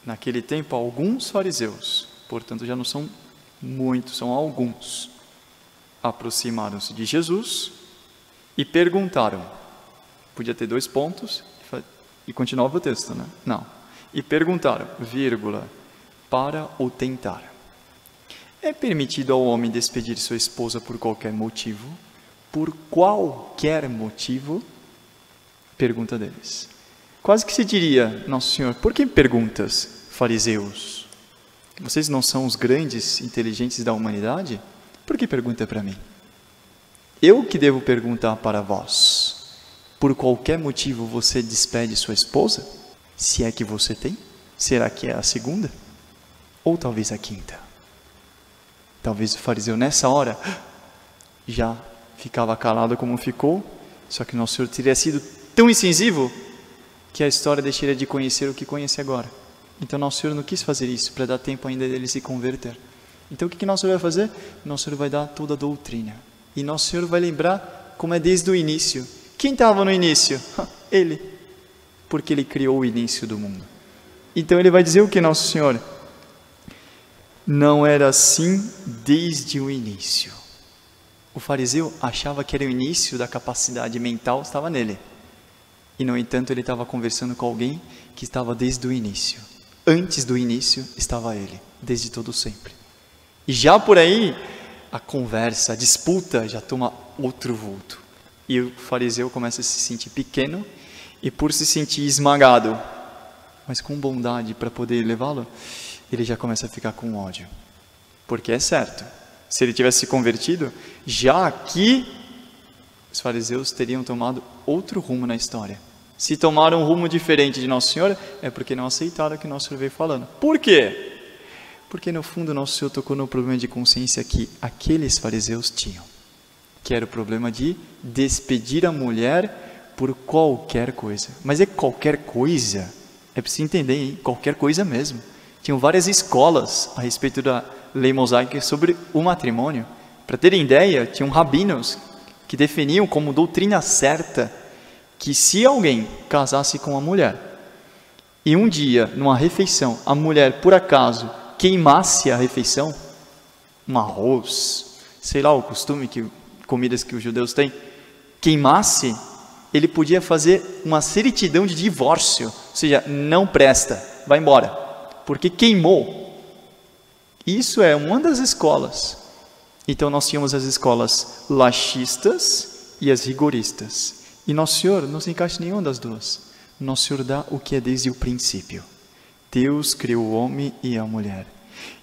Naquele tempo, alguns fariseus, portanto já não são muitos, são alguns, aproximaram-se de Jesus e perguntaram. Podia ter 2 pontos e continuava o texto, né? Não. E perguntaram, vírgula, para o tentar. É permitido ao homem despedir sua esposa por qualquer motivo? Por qualquer motivo? Pergunta deles. Quase que se diria, Nosso Senhor, por que perguntas, fariseus? Vocês não são os grandes inteligentes da humanidade? Por que pergunta para mim? Eu que devo perguntar para vós. Por qualquer motivo você despede sua esposa? Se é que você tem? Será que é a segunda? Ou talvez a quinta? Talvez o fariseu nessa hora já ficava calado como ficou, só que Nosso Senhor teria sido tão incisivo que a história deixaria de conhecer o que conhece agora. Então Nosso Senhor não quis fazer isso, para dar tempo ainda dele se converter. Então o que Nosso Senhor vai fazer? Nosso Senhor vai dar toda a doutrina. E Nosso Senhor vai lembrar como é desde o início. Quem estava no início? Ele. Porque Ele criou o início do mundo. Então Ele vai dizer o que, Nosso Senhor? Não era assim desde o início. O fariseu achava que era o início da capacidade mental, estava nele. E, no entanto, ele estava conversando com alguém que estava desde o início. Antes do início estava ele, desde todo sempre. E já por aí, a conversa, a disputa já toma outro vulto. E o fariseu começa a se sentir pequeno e por se sentir esmagado, mas com bondade para poder levá-lo, ele já começa a ficar com ódio. Porque é certo, se ele tivesse se convertido, já aqui os fariseus teriam tomado outro rumo na história. Se tomaram um rumo diferente de Nosso Senhor, é porque não aceitaram o que Nosso Senhor veio falando. Por quê? Porque no fundo Nosso Senhor tocou no problema de consciência que aqueles fariseus tinham, que era o problema de despedir a mulher por qualquer coisa. Mas é qualquer coisa, é preciso entender, hein? Qualquer coisa mesmo. Tinham várias escolas a respeito da lei mosaica sobre o matrimônio. Para terem ideia, tinham rabinos que definiam como doutrina certa que se alguém casasse com uma mulher e um dia, numa refeição, a mulher por acaso queimasse a refeição, um arroz, sei lá o costume, comidas que os judeus têm, queimasse, ele podia fazer uma certidão de divórcio, ou seja, não presta, vai embora, porque queimou. Isso é uma das escolas. Então nós tínhamos as escolas laxistas e as rigoristas. E Nosso Senhor não se encaixa em nenhuma das duas. Nosso Senhor dá o que é desde o princípio. Deus criou o homem e a mulher.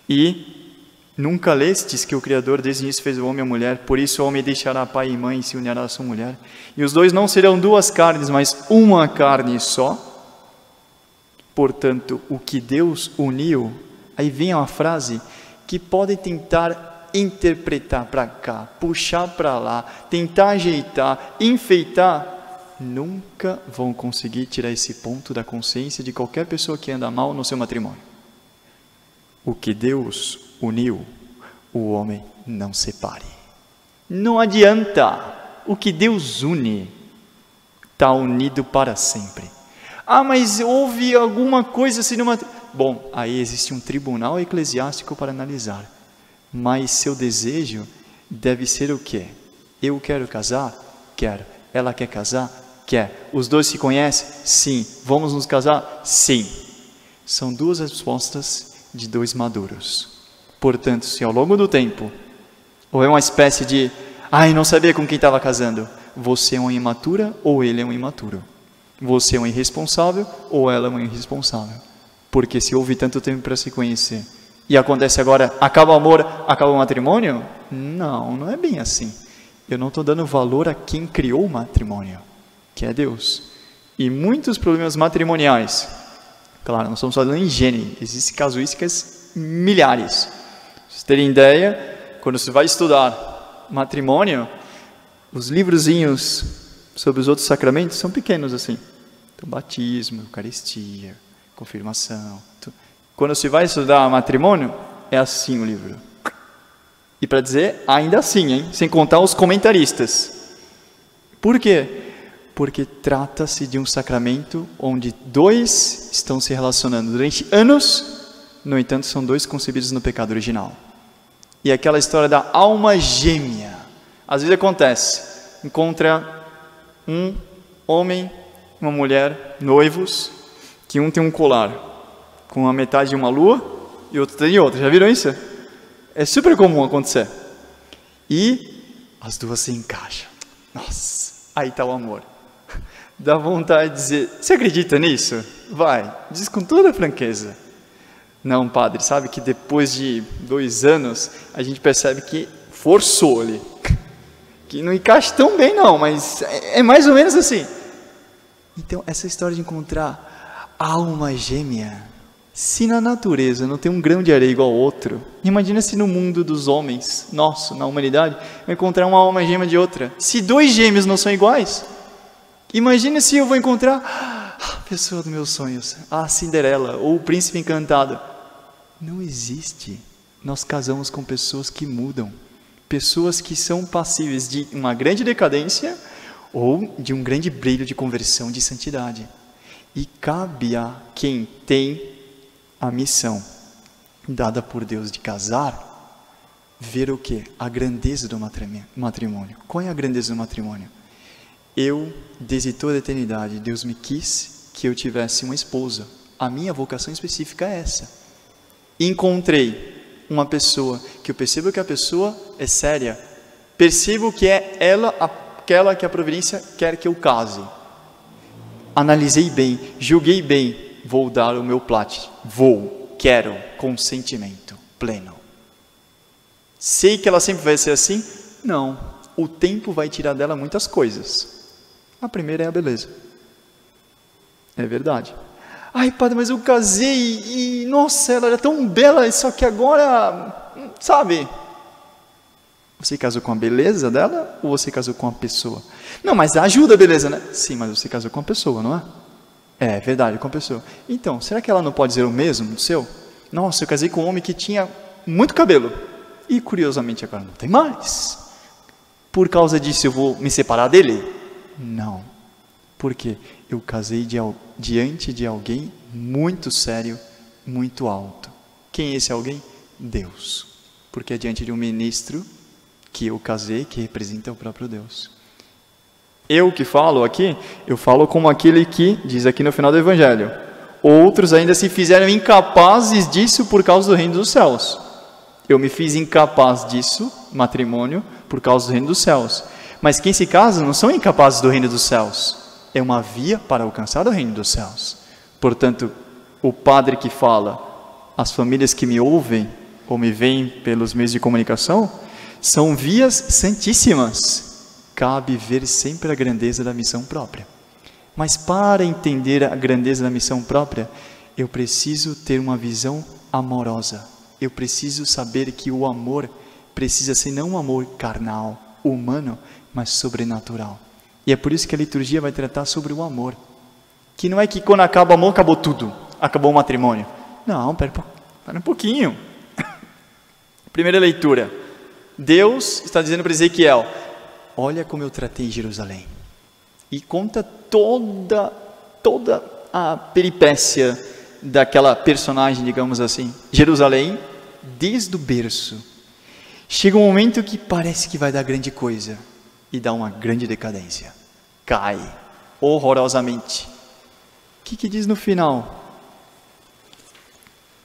E nunca lestes que o Criador desde o início fez o homem e a mulher, por isso o homem deixará pai e mãe e se unirá à sua mulher. E os dois não serão duas carnes, mas uma carne só. Portanto, o que Deus uniu, aí vem uma frase que pode tentar interpretar para cá, puxar para lá, tentar ajeitar, enfeitar, nunca vão conseguir tirar esse ponto da consciência de qualquer pessoa que anda mal no seu matrimônio. O que Deus uniu, o homem não separe. Não adianta. O que Deus une está unido para sempre. Ah, mas houve alguma coisa assim numa... Bom, aí existe um tribunal eclesiástico para analisar. Mas seu desejo deve ser o quê? Eu quero casar? Quero. Ela quer casar? Quer. Os dois se conhecem? Sim. Vamos nos casar? Sim. São duas respostas de dois maduros. Portanto, se ao longo do tempo, ou é uma espécie de, não sabia com quem estava casando, você é uma imatura ou ele é um imaturo. Você é um irresponsável ou ela é uma irresponsável. Porque se houve tanto tempo para se conhecer, e acontece agora, acaba o amor, acaba o matrimônio? Não, não é bem assim. Eu não estou dando valor a quem criou o matrimônio, que é Deus. E muitos problemas matrimoniais, claro, não estamos falando em gênero, existem casuísticas milhares. Para vocês terem ideia, quando você vai estudar matrimônio, os livrozinhos sobre os outros sacramentos são pequenos assim. Então, batismo, eucaristia, confirmação. Quando você vai estudar matrimônio, é assim o livro. E para dizer, ainda assim, hein? Sem contar os comentaristas. Por quê? porque trata-se de um sacramento onde dois estão se relacionando durante anos, no entanto são dois concebidos no pecado original. E aquela história da alma gêmea, às vezes acontece, encontra um homem, uma mulher, noivos, que um tem um colar com a metade de uma lua e outro tem outra, já viram isso? É super comum acontecer. E as duas se encaixam. Nossa, aí está o amor. Dá vontade de dizer, você acredita nisso? Vai, diz com toda a franqueza. Não, padre, sabe que depois de 2 anos, a gente percebe que forçou ali. Que não encaixa tão bem não, mas é mais ou menos assim. Então, essa história de encontrar alma gêmea, se na natureza não tem um grão de areia igual ao outro, imagina se no mundo dos homens, nosso, na humanidade, vai encontrar uma alma gêmea de outra. Se 2 gêmeos não são iguais, imagina se eu vou encontrar a pessoa dos meus sonhos, a Cinderela ou o príncipe encantado. Não existe. Nós casamos com pessoas que mudam, pessoas que são passíveis de uma grande decadência ou de um grande brilho de conversão, de santidade. E cabe a quem tem a missão dada por Deus de casar, ver o quê? A grandeza do matrimônio. Qual é a grandeza do matrimônio? Eu, desde toda a eternidade, Deus me quis que eu tivesse uma esposa. A minha vocação específica é essa. Encontrei uma pessoa que eu percebo que a pessoa é séria. Percebo que é ela, aquela que a providência quer que eu case. Analisei bem, julguei bem, vou dar o meu plat. Quero consentimento pleno. Sei que ela sempre vai ser assim? Não. O tempo vai tirar dela muitas coisas. A primeira é a beleza. É verdade. Ai, padre, mas eu casei e nossa, ela era tão bela, só que agora, sabe? Você casou com a beleza dela ou você casou com a pessoa? Não, mas ajuda a beleza, né? Sim, mas você casou com a pessoa, não é? É verdade, com a pessoa. Então, será que ela não pode dizer o mesmo do seu? Nossa, eu casei com um homem que tinha muito cabelo. E curiosamente agora não tem mais. Por causa disso eu vou me separar dele? Não. Por quê? Eu casei diante de alguém muito sério, muito alto. Quem é esse alguém? Deus. Porque é diante de um ministro que eu casei, que representa o próprio Deus. Eu que falo aqui, eu falo como aquele que diz aqui no final do Evangelho. Outros ainda se fizeram incapazes disso por causa do reino dos céus. Eu me fiz incapaz disso, matrimônio, por causa do reino dos céus. Mas quem se casa não são incapazes do reino dos céus. É uma via para alcançar o reino dos céus. Portanto, o padre que fala, as famílias que me ouvem ou me veem pelos meios de comunicação, são vias santíssimas. Cabe ver sempre a grandeza da missão própria. Mas para entender a grandeza da missão própria, eu preciso ter uma visão amorosa. Eu preciso saber que o amor precisa ser não um amor carnal, humano, mas sobrenatural. E é por isso que a liturgia vai tratar sobre o amor. Que não é que quando acaba o amor, acabou tudo. Acabou o matrimônio. Não, pera um pouquinho. Primeira leitura. Deus está dizendo para Ezequiel, olha como eu tratei Jerusalém. E conta toda a peripécia daquela personagem, digamos assim. Jerusalém, desde o berço. Chega um momento que parece que vai dar grande coisa. E dá uma grande decadência. Cai horrorosamente. O que diz no final?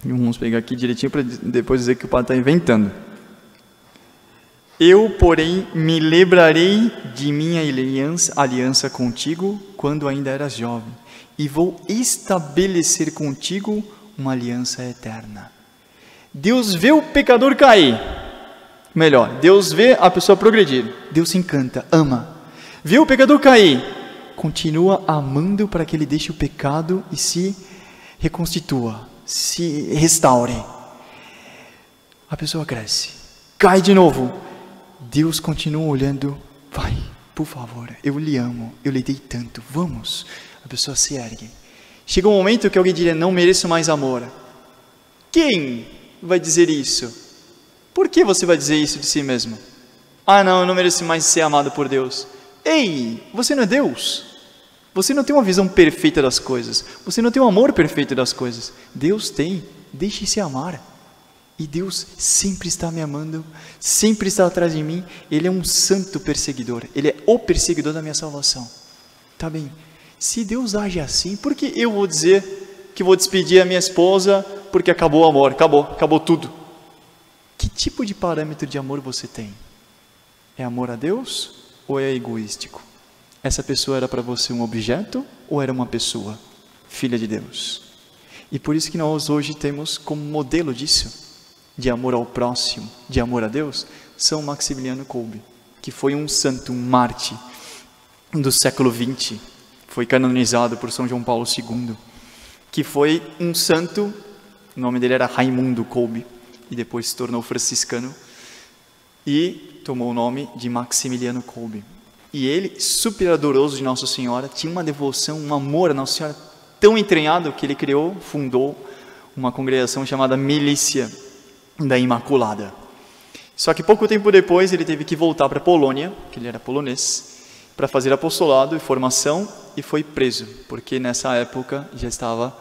Vamos pegar aqui direitinho para depois dizer que o padre está inventando. Eu, porém, me lembrarei de minha aliança contigo quando ainda eras jovem, e vou estabelecer contigo uma aliança eterna. Deus vê o pecador cair. Melhor, Deus vê a pessoa progredir. Deus se encanta, ama. Vê o pecador cair. Continua amando para que ele deixe o pecado e se reconstitua, se restaure. A pessoa cresce. Cai de novo. Deus continua olhando. Vai, por favor, eu lhe amo. Eu lhe dei tanto. Vamos. A pessoa se ergue. Chega um momento que alguém diria, não mereço mais amor. Quem vai dizer isso? Por que você vai dizer isso de si mesmo? Ah, não, eu não mereço mais ser amado por Deus. Ei, você não é Deus? Você não tem uma visão perfeita das coisas. Você não tem um amor perfeito das coisas. Deus tem. Deixe-se amar. E Deus sempre está me amando, sempre está atrás de mim. Ele é um santo perseguidor. Ele é o perseguidor da minha salvação. Tá bem? Se Deus age assim, por que eu vou dizer que vou despedir a minha esposa porque acabou o amor? Acabou tudo. Que tipo de parâmetro de amor você tem? É amor a Deus ou é egoístico? Essa pessoa era para você um objeto ou era uma pessoa, filha de Deus? E por isso que nós hoje temos como modelo disso, de amor ao próximo, de amor a Deus, São Maximiliano Kolbe, que foi um santo, um mártir do século XX, foi canonizado por São João Paulo II, que foi um santo, o nome dele era Raimundo Kolbe, e depois se tornou franciscano, e tomou o nome de Maximiliano Kolbe. E ele, super adoroso de Nossa Senhora, tinha uma devoção, um amor a Nossa Senhora tão entranhado que ele fundou uma congregação chamada Milícia da Imaculada. Só que pouco tempo depois ele teve que voltar para a Polônia, que ele era polonês, para fazer apostolado e formação, e foi preso, porque nessa época já estava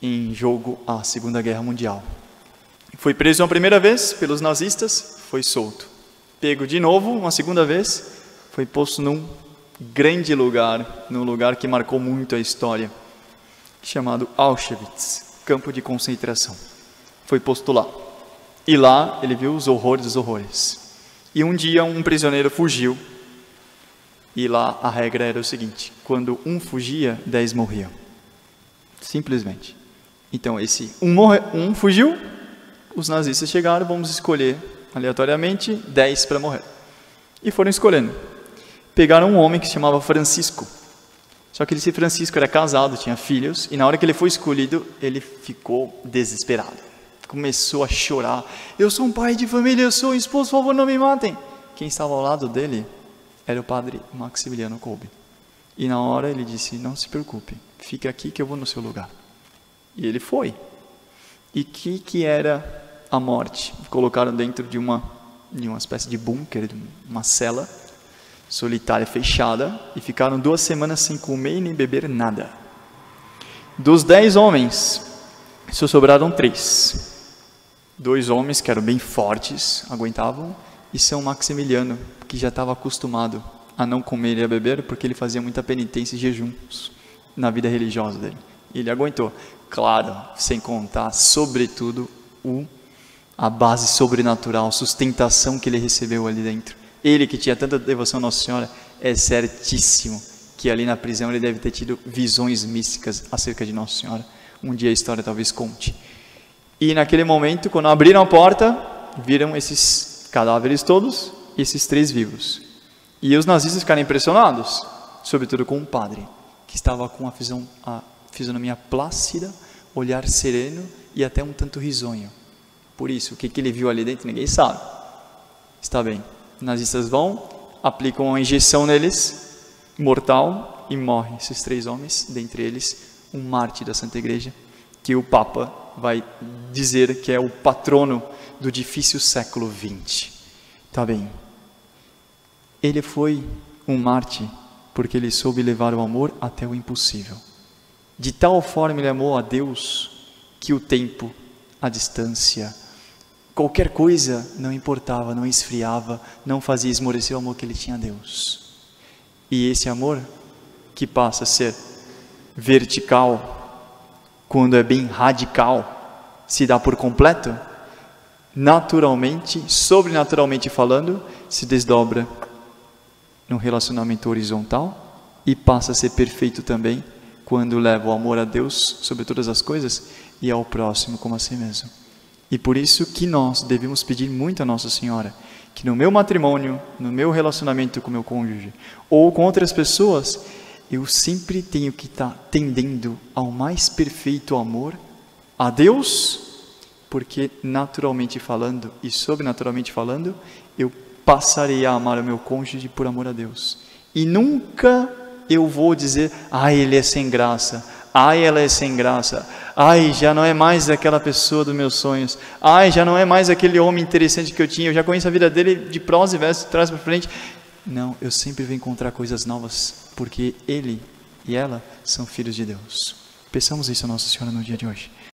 em jogo a Segunda Guerra Mundial. Foi preso uma primeira vez pelos nazistas, foi solto. Pego de novo, uma segunda vez, foi posto num grande lugar, num lugar que marcou muito a história, chamado Auschwitz, campo de concentração. Foi posto lá. E lá ele viu os horrores dos horrores. E um dia um prisioneiro fugiu. E lá a regra era o seguinte: quando um fugia, 10 morriam. Simplesmente. Então esse um fugiu, os nazistas chegaram, vamos escolher aleatoriamente 10 para morrer. E foram escolhendo. Pegaram um homem que se chamava Francisco. Só que esse Francisco era casado, tinha filhos, e na hora que ele foi escolhido, ele ficou desesperado. Começou a chorar. Eu sou um pai de família, eu sou um esposo, por favor, não me matem. Quem estava ao lado dele era o padre Maximiliano Kolbe. E na hora ele disse: não se preocupe, fique aqui que eu vou no seu lugar. E ele foi. E que era a morte? Colocaram dentro de uma espécie de bunker, de uma cela solitária, fechada, e ficaram 2 semanas sem comer e nem beber nada. Dos 10 homens, só sobraram 3. 2 homens que eram bem fortes, aguentavam, e São Maximiliano, que já estava acostumado a não comer e a beber, porque ele fazia muita penitência e jejuns na vida religiosa dele. E ele aguentou. Claro, sem contar, sobretudo, a base sobrenatural, sustentação que ele recebeu ali dentro. Ele que tinha tanta devoção a Nossa Senhora, é certíssimo que ali na prisão ele deve ter tido visões místicas acerca de Nossa Senhora. Um dia a história talvez conte. E naquele momento, quando abriram a porta, viram esses cadáveres todos, e esses 3 vivos. E os nazistas ficaram impressionados, sobretudo com um padre, que estava com a fisionomia plácida, olhar sereno e até um tanto risonho. Por isso, o que ele viu ali dentro, ninguém sabe. Está bem, os nazistas vão, aplicam uma injeção neles, mortal, e morrem esses 3 homens, dentre eles um mártir da Santa Igreja, que o Papa vai dizer que é o patrono do difícil século XX. Tá bem. Ele foi um mártir porque ele soube levar o amor até o impossível. De tal forma ele amou a Deus que o tempo, a distância, qualquer coisa não importava, não esfriava, não fazia esmorecer o amor que ele tinha a Deus. E esse amor, que passa a ser vertical, quando é bem radical, se dá por completo, naturalmente, sobrenaturalmente falando, se desdobra num relacionamento horizontal e passa a ser perfeito também quando leva o amor a Deus sobre todas as coisas e ao próximo como a si mesmo. E por isso que nós devemos pedir muito a Nossa Senhora, que no meu matrimônio, no meu relacionamento com meu cônjuge ou com outras pessoas, eu sempre tenho que estar tendendo ao mais perfeito amor a Deus, porque naturalmente falando e sobrenaturalmente falando, eu passarei a amar o meu cônjuge por amor a Deus. E nunca eu vou dizer: ai, ele é sem graça, ai, ela é sem graça, ai, já não é mais aquela pessoa dos meus sonhos, ai, já não é mais aquele homem interessante que eu tinha, eu já conheço a vida dele de prós e versos, de trás para frente. Não, eu sempre vou encontrar coisas novas, porque ele e ela são filhos de Deus. Peçamos isso a Nossa Senhora no dia de hoje.